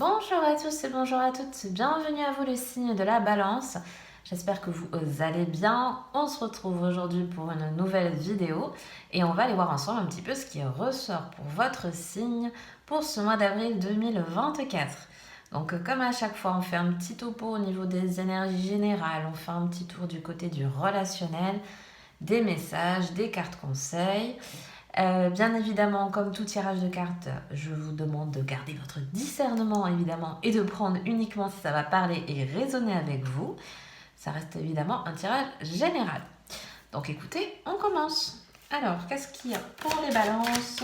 Bonjour à tous et bonjour à toutes, bienvenue à vous le signe de la balance. J'espère que vous allez bien. On se retrouve aujourd'hui pour une nouvelle vidéo et on va aller voir ensemble un petit peu ce qui ressort pour votre signe pour ce mois d'avril 2024. Donc comme à chaque fois, on fait un petit topo au niveau des énergies générales, on fait un petit tour du côté du relationnel, des messages, des cartes conseils. Bien évidemment, comme tout tirage de cartes, je vous demande de garder votre discernement évidemment et de prendre uniquement si ça va parler et résonner avec vous. Ça reste évidemment un tirage général. Donc écoutez, on commence. Alors, qu'est-ce qu'il y a pour les balances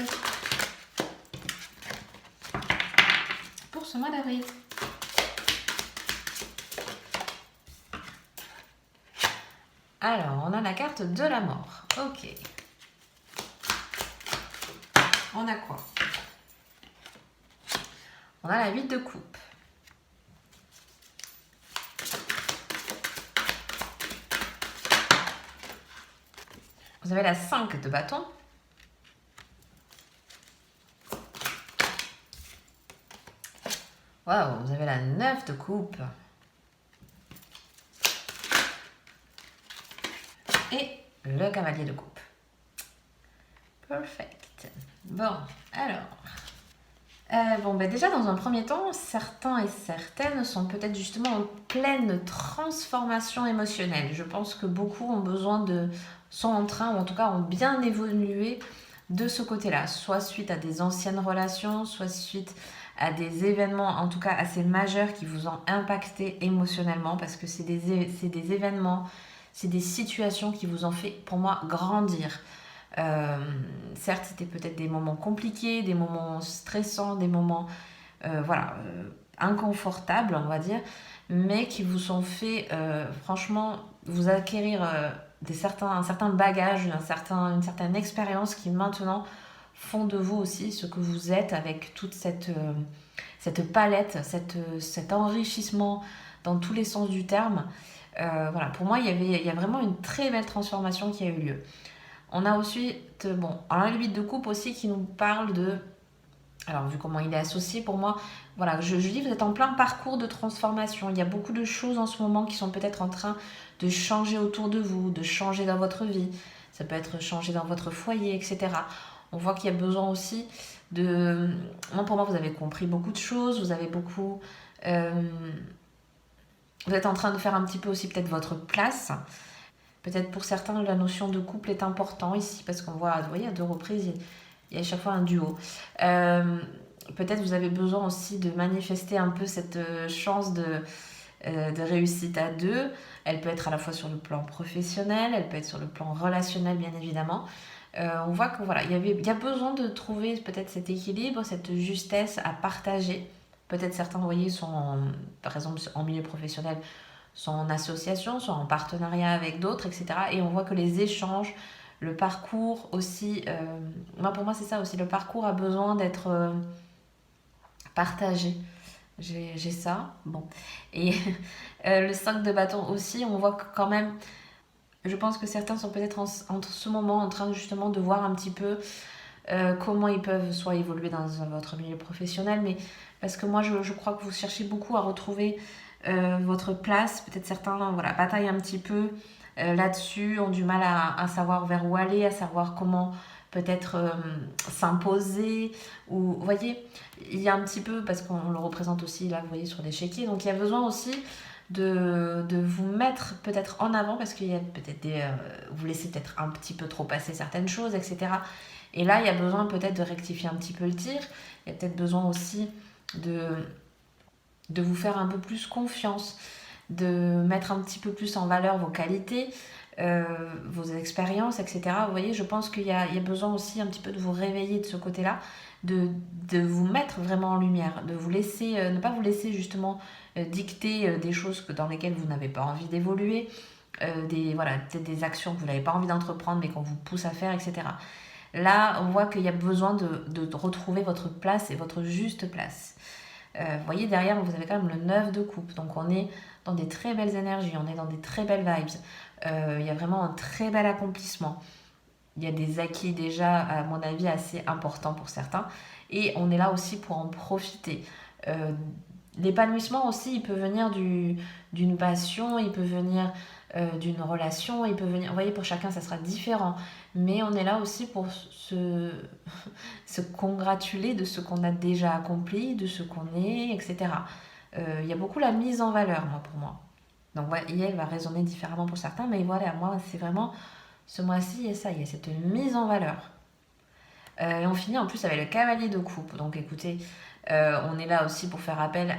pour ce mois d'avril? Alors, on a la carte de la mort. Ok. On a quoi? On a la 8 de coupe. Vous avez la 5 de bâton. Waouh, vous avez la 9 de coupe. Et le cavalier de coupe. Perfect. Bon, alors... déjà dans un premier temps, certains et certaines sont peut-être justement en pleine transformation émotionnelle. Je pense que beaucoup ont besoin sont en train, ou en tout cas ont bien évolué de ce côté-là, soit suite à des anciennes relations, soit suite à des événements, en tout cas assez majeurs qui vous ont impacté émotionnellement, parce que c'est des événements, c'est des situations qui vous ont fait, pour moi, grandir. Certes, c'était peut-être des moments compliqués, des moments stressants, des moments inconfortables, on va dire, mais qui vous ont fait franchement vous acquérir un certain bagage, une certaine expérience qui maintenant font de vous aussi ce que vous êtes avec toute cette palette, cet enrichissement dans tous les sens du terme. Pour moi, il y a vraiment une très belle transformation qui a eu lieu. On a ensuite, un 8 de coupe aussi qui nous parle de... Alors, vu comment il est associé, pour moi, voilà, je dis, vous êtes en plein parcours de transformation. Il y a beaucoup de choses en ce moment qui sont peut-être en train de changer autour de vous, de changer dans votre vie. Ça peut être changer dans votre foyer, etc. On voit qu'il y a besoin aussi de... Pour moi, vous avez compris beaucoup de choses, vous avez beaucoup... Vous êtes en train de faire un petit peu aussi peut-être votre place. Peut-être pour certains, la notion de couple est importante ici, parce qu'on voit, vous voyez, à 2 reprises, il y a à chaque fois un duo. Peut-être vous avez besoin aussi de manifester un peu cette chance de réussite à 2. Elle peut être à la fois sur le plan professionnel, elle peut être sur le plan relationnel, bien évidemment. On voit que voilà, il y a besoin de trouver peut-être cet équilibre, cette justesse à partager. Peut-être certains, vous voyez, par exemple, en milieu professionnel, sont en association, sont en partenariat avec d'autres, etc. Et on voit que les échanges, le parcours aussi, pour moi c'est ça aussi, le parcours a besoin d'être partagé. J'ai ça, bon. Et le 5 de bâton aussi, on voit que quand même, je pense que certains sont peut-être en ce moment en train justement de voir un petit peu comment ils peuvent soit évoluer dans votre milieu professionnel, mais parce que moi je crois que vous cherchez beaucoup à retrouver votre place. Peut-être certains bataillent un petit peu là-dessus, ont du mal à savoir vers où aller, à savoir comment peut-être s'imposer. Ou, vous voyez, il y a un petit peu, parce qu'on le représente aussi, là, vous voyez, sur l'échiquier, donc il y a besoin aussi de vous mettre peut-être en avant, parce qu'il y a peut-être vous laissez peut-être un petit peu trop passer certaines choses, etc. Et là, il y a besoin peut-être de rectifier un petit peu le tir. Il y a peut-être besoin aussi de vous faire un peu plus confiance, de mettre un petit peu plus en valeur vos qualités, vos expériences, etc. Vous voyez, je pense qu'il y a besoin aussi un petit peu de vous réveiller de ce côté-là, de vous mettre vraiment en lumière, de vous laisser, ne pas vous laisser justement dicter des choses dans lesquelles vous n'avez pas envie d'évoluer, peut-être des actions que vous n'avez pas envie d'entreprendre mais qu'on vous pousse à faire, etc. Là, on voit qu'il y a besoin de retrouver votre place et votre juste place. Vous voyez, derrière, vous avez quand même le 9 de coupe. Donc, on est dans des très belles énergies, on est dans des très belles vibes. Il y a vraiment un très bel accomplissement. Il y a des acquis déjà, à mon avis, assez importants pour certains. Et on est là aussi pour en profiter. l'épanouissement aussi, il peut venir d'une passion, il peut venir d'une relation, il peut venir... Vous voyez, pour chacun, ça sera différent. Mais on est là aussi pour se congratuler de ce qu'on a déjà accompli, de ce qu'on est, etc. Il y a beaucoup la mise en valeur, moi, pour moi. Donc, ouais, elle va résonner différemment pour certains, mais voilà, moi, c'est vraiment ce mois-ci, et ça y est, cette mise en valeur. Et on finit en plus avec le cavalier de coupe. Donc, écoutez, on est là aussi pour faire appel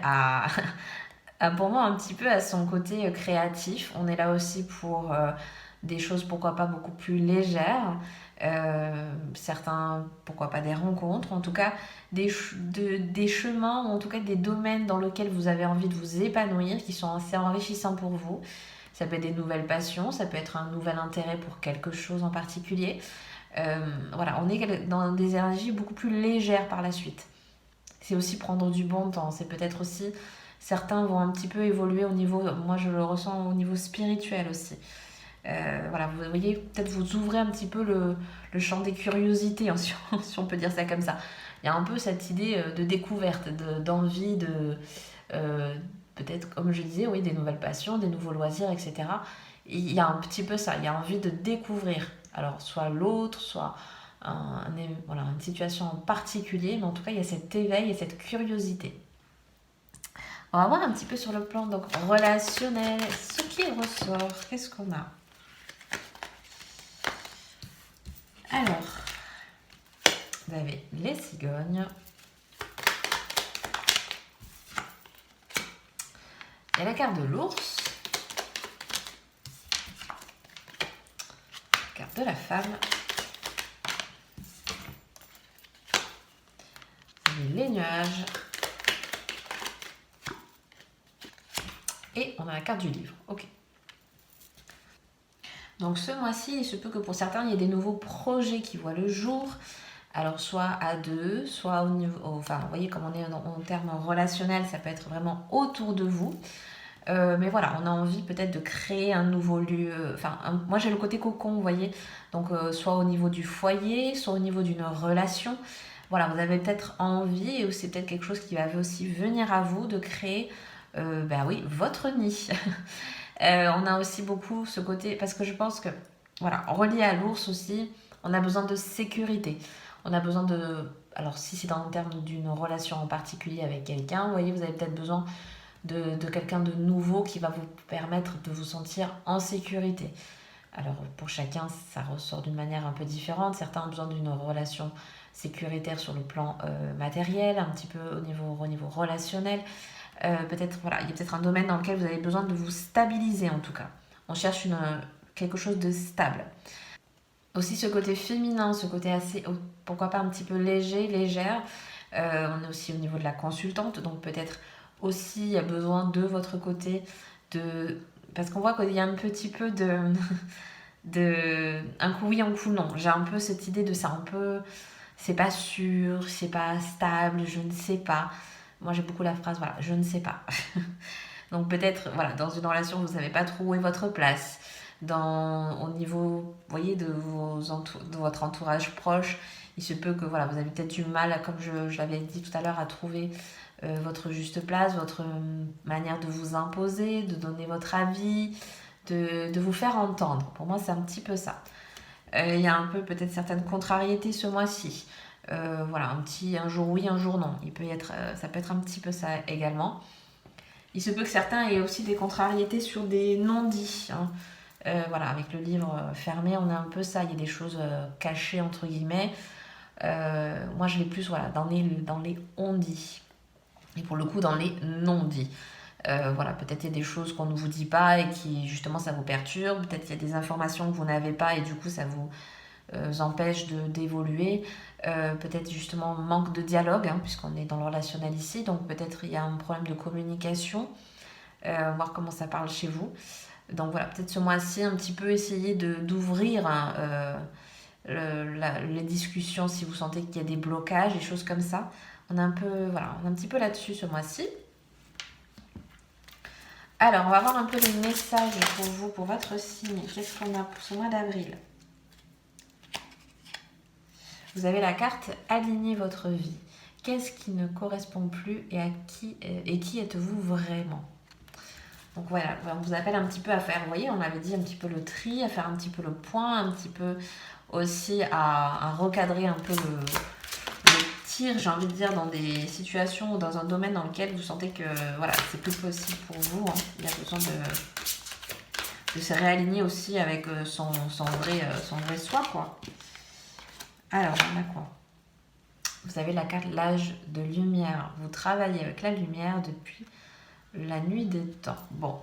pour moi, un petit peu à son côté créatif. On est là aussi pour des choses, pourquoi pas, beaucoup plus légères. Certains, pourquoi pas, des rencontres. En tout cas, des chemins, ou en tout cas des domaines dans lesquels vous avez envie de vous épanouir, qui sont assez enrichissants pour vous. Ça peut être des nouvelles passions, ça peut être un nouvel intérêt pour quelque chose en particulier. Voilà, on est dans des énergies beaucoup plus légères par la suite. C'est aussi prendre du bon temps. C'est peut-être aussi... Certains vont un petit peu évoluer au niveau... Moi, je le ressens au niveau spirituel aussi. Voilà, vous voyez, peut-être vous ouvrez un petit peu le champ des curiosités, hein, si on peut dire ça comme ça. Il y a un peu cette idée de découverte, d'envie, peut-être, comme je disais, oui, des nouvelles passions, des nouveaux loisirs, etc. Et il y a un petit peu ça, il y a envie de découvrir. Alors, soit l'autre, soit voilà, une situation en particulier, mais en tout cas, il y a cet éveil et cette curiosité. On va voir un petit peu sur le plan donc, relationnel, ce qui ressort, qu'est-ce qu'on a? Alors, vous avez les cigognes. Il y a la carte de l'ours. La carte de la femme. Vous avez les nuages. Et on a la carte du livre. Ok. Donc ce mois-ci, il se peut que pour certains, il y ait des nouveaux projets qui voient le jour. Alors soit à deux, soit au niveau... Enfin, vous voyez, comme on est en termes relationnels, ça peut être vraiment autour de vous. Mais voilà, on a envie peut-être de créer un nouveau lieu. Enfin, moi j'ai le côté cocon, vous voyez. Donc soit au niveau du foyer, soit au niveau d'une relation. Voilà, vous avez peut-être envie, et c'est peut-être quelque chose qui va aussi venir à vous, de créer, ben oui, votre nid. On a aussi beaucoup ce côté, parce que je pense que, voilà, relié à l'ours aussi, on a besoin de sécurité. On a besoin de... Alors si c'est dans le terme d'une relation en particulier avec quelqu'un, vous voyez, vous avez peut-être besoin de quelqu'un de nouveau qui va vous permettre de vous sentir en sécurité. Alors pour chacun, ça ressort d'une manière un peu différente. Certains ont besoin d'une relation sécuritaire sur le plan matériel, un petit peu au niveau relationnel. Peut-être, voilà, il y a peut-être un domaine dans lequel vous avez besoin de vous stabiliser en tout cas. On cherche quelque chose de stable. Aussi ce côté féminin, ce côté assez, pourquoi pas un petit peu léger, légère. On est aussi au niveau de la consultante, donc peut-être aussi il y a besoin de votre côté parce qu'on voit qu'il y a un petit peu un coup oui, un coup non. J'ai un peu cette idée de ça, un peu c'est pas sûr, c'est pas stable, je ne sais pas. Moi j'ai beaucoup la phrase voilà, je ne sais pas. Donc peut-être voilà, dans une relation vous savez pas trop où est votre place. Au niveau, vous voyez, de votre entourage proche, il se peut que voilà, vous avez peut-être du mal, comme je l'avais dit tout à l'heure, à trouver votre juste place, votre manière de vous imposer, de donner votre avis, de vous faire entendre. Pour moi, c'est un petit peu ça. Il y a un peu peut-être certaines contrariétés ce mois-ci. Voilà, un jour oui, un jour non. Ça peut être un petit peu ça également. Il se peut que certains aient aussi des contrariétés sur des non-dits. Hein. Voilà, avec le livre fermé, on a un peu ça. Il y a des choses cachées, entre guillemets. Moi, je l'ai plus voilà, dans les on-dits. Et pour le coup, dans les non-dits. Voilà, peut-être il y a des choses qu'on ne vous dit pas et qui, justement, ça vous perturbe. Peut-être il y a des informations que vous n'avez pas et du coup, ça vous empêche d'évoluer. Peut-être, justement, manque de dialogue, hein, puisqu'on est dans le relationnel ici. Donc, peut-être il y a un problème de communication. Voir comment ça parle chez vous. Donc voilà, peut-être ce mois-ci, un petit peu essayer d'ouvrir hein, les discussions si vous sentez qu'il y a des blocages, des choses comme ça. On est un petit peu là-dessus ce mois-ci. Alors, on va voir un peu les messages pour vous, pour votre signe. Qu'est-ce qu'on a pour ce mois d'avril? Vous avez la carte « Aligner votre vie ». qu'est-ce qui ne correspond plus et qui êtes-vous vraiment. Donc voilà, on vous appelle un petit peu à faire, vous voyez, on avait dit un petit peu le tri, à faire un petit peu le point, un petit peu aussi à recadrer un peu le tir, j'ai envie de dire, dans des situations ou dans un domaine dans lequel vous sentez que voilà, c'est plus possible pour vous. Hein. Il y a besoin de se réaligner aussi avec son vrai soi, quoi. Alors, on a quoi? Vous avez la carte l'âge de lumière. Vous travaillez avec la lumière depuis la nuit des temps. Bon,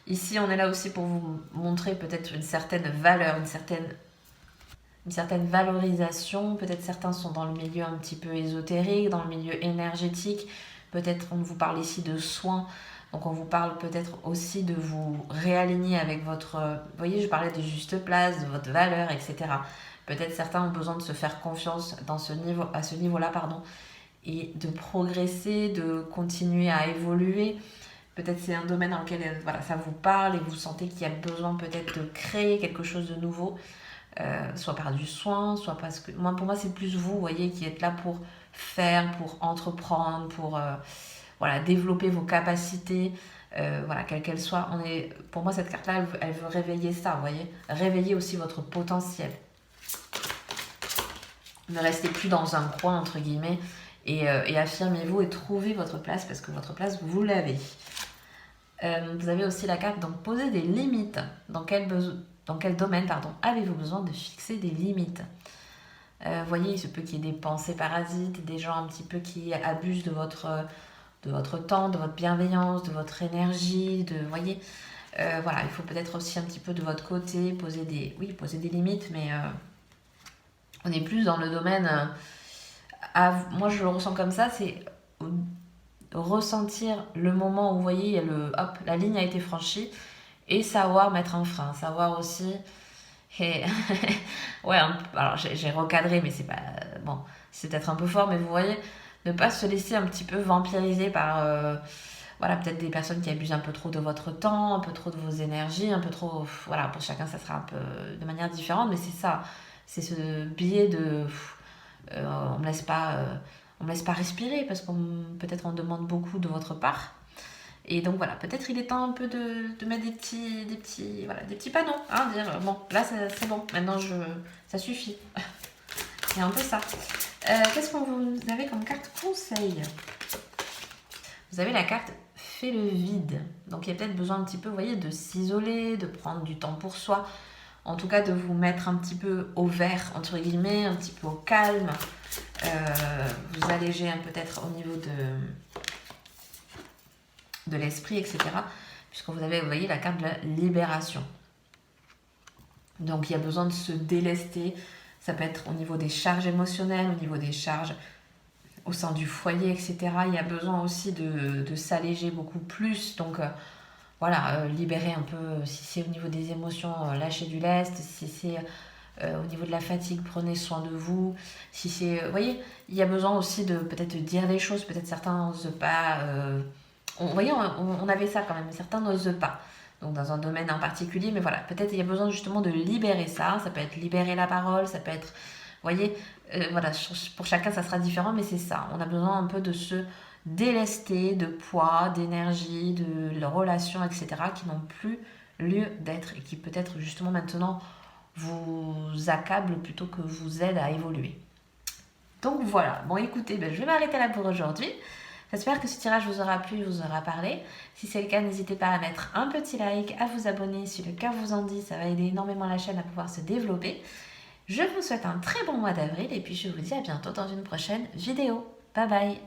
ici, on est là aussi pour vous montrer peut-être une certaine valeur, une certaine valorisation. Peut-être certains sont dans le milieu un petit peu ésotérique, dans le milieu énergétique. Peut-être on vous parle ici de soins. Donc on vous parle peut-être aussi de vous réaligner avec votre... Vous voyez, je parlais de juste place, de votre valeur, etc. Peut-être certains ont besoin de se faire confiance à ce niveau-là, et de progresser, de continuer à évoluer. Peut-être c'est un domaine dans lequel voilà, ça vous parle et vous sentez qu'il y a besoin peut-être de créer quelque chose de nouveau. Soit par du soin, soit parce que... pour moi, c'est plus vous, voyez, qui êtes là pour faire, pour entreprendre, pour voilà, développer vos capacités, voilà, quelles qu'elles soient. Pour moi, cette carte-là, elle veut réveiller ça, vous voyez. Réveiller aussi votre potentiel. Ne restez plus dans un coin, entre guillemets, et affirmez-vous et trouvez votre place, parce que votre place, vous l'avez. Vous avez aussi la carte, donc poser des limites. Dans quel domaine avez-vous besoin de fixer des limites? Voyez, il se peut qu'il y ait des pensées parasites, des gens un petit peu qui abusent de votre temps, de votre bienveillance, de votre énergie, voyez, voilà, il faut peut-être aussi un petit peu de votre côté poser des limites, mais on est plus dans le domaine, moi je le ressens comme ça, c'est ressentir le moment où vous voyez, il y a la ligne a été franchie, et savoir mettre un frein, savoir aussi... Et ouais, alors j'ai recadré, mais c'est pas... Bon, c'est peut-être un peu fort, mais vous voyez, ne pas se laisser un petit peu vampiriser par... voilà, peut-être des personnes qui abusent un peu trop de votre temps, un peu trop de vos énergies, un peu trop... Voilà, pour chacun, ça sera un peu de manière différente, mais c'est ça. C'est ce biais de... on me laisse pas respirer, parce qu'on peut-être on demande beaucoup de votre part. Et donc voilà, peut-être il est temps un peu de mettre des petits panneaux, hein, dire bon, là c'est bon, maintenant ça suffit. C'est un peu ça. Qu'est-ce qu'on vous avez comme carte conseil? Vous avez la carte fait le vide. Donc il y a peut-être besoin un petit peu, vous voyez, de s'isoler, de prendre du temps pour soi. En tout cas, de vous mettre un petit peu au vert, entre guillemets, un petit peu au calme. Vous alléger peut-être au niveau de l'esprit, etc. Puisque vous voyez, la carte de la libération. Donc il y a besoin de se délester. Ça peut être au niveau des charges émotionnelles, au niveau des charges au sein du foyer, etc. Il y a besoin aussi de s'alléger beaucoup plus. Donc voilà, libérer un peu, si c'est au niveau des émotions, lâcher du lest. Si c'est au niveau de la fatigue, prenez soin de vous. Si c'est, vous voyez, il y a besoin aussi de peut-être dire les choses. Peut-être certains n'osent pas... vous voyez, on avait ça quand même, certains n'osent pas. Donc dans un domaine en particulier, mais voilà, peut-être il y a besoin justement de libérer ça. Ça peut être libérer la parole, ça peut être, vous voyez, voilà, pour chacun ça sera différent, mais c'est ça. On a besoin un peu de se délester de poids, d'énergie, de relations, etc. qui n'ont plus lieu d'être et qui peut-être justement maintenant vous accablent plutôt que vous aident à évoluer. Donc voilà, bon écoutez, je vais m'arrêter là pour aujourd'hui. J'espère que ce tirage vous aura plu, vous aura parlé. Si c'est le cas, n'hésitez pas à mettre un petit like, à vous abonner si le cœur vous en dit. Ça va aider énormément la chaîne à pouvoir se développer. Je vous souhaite un très bon mois d'avril et puis je vous dis à bientôt dans une prochaine vidéo. Bye bye!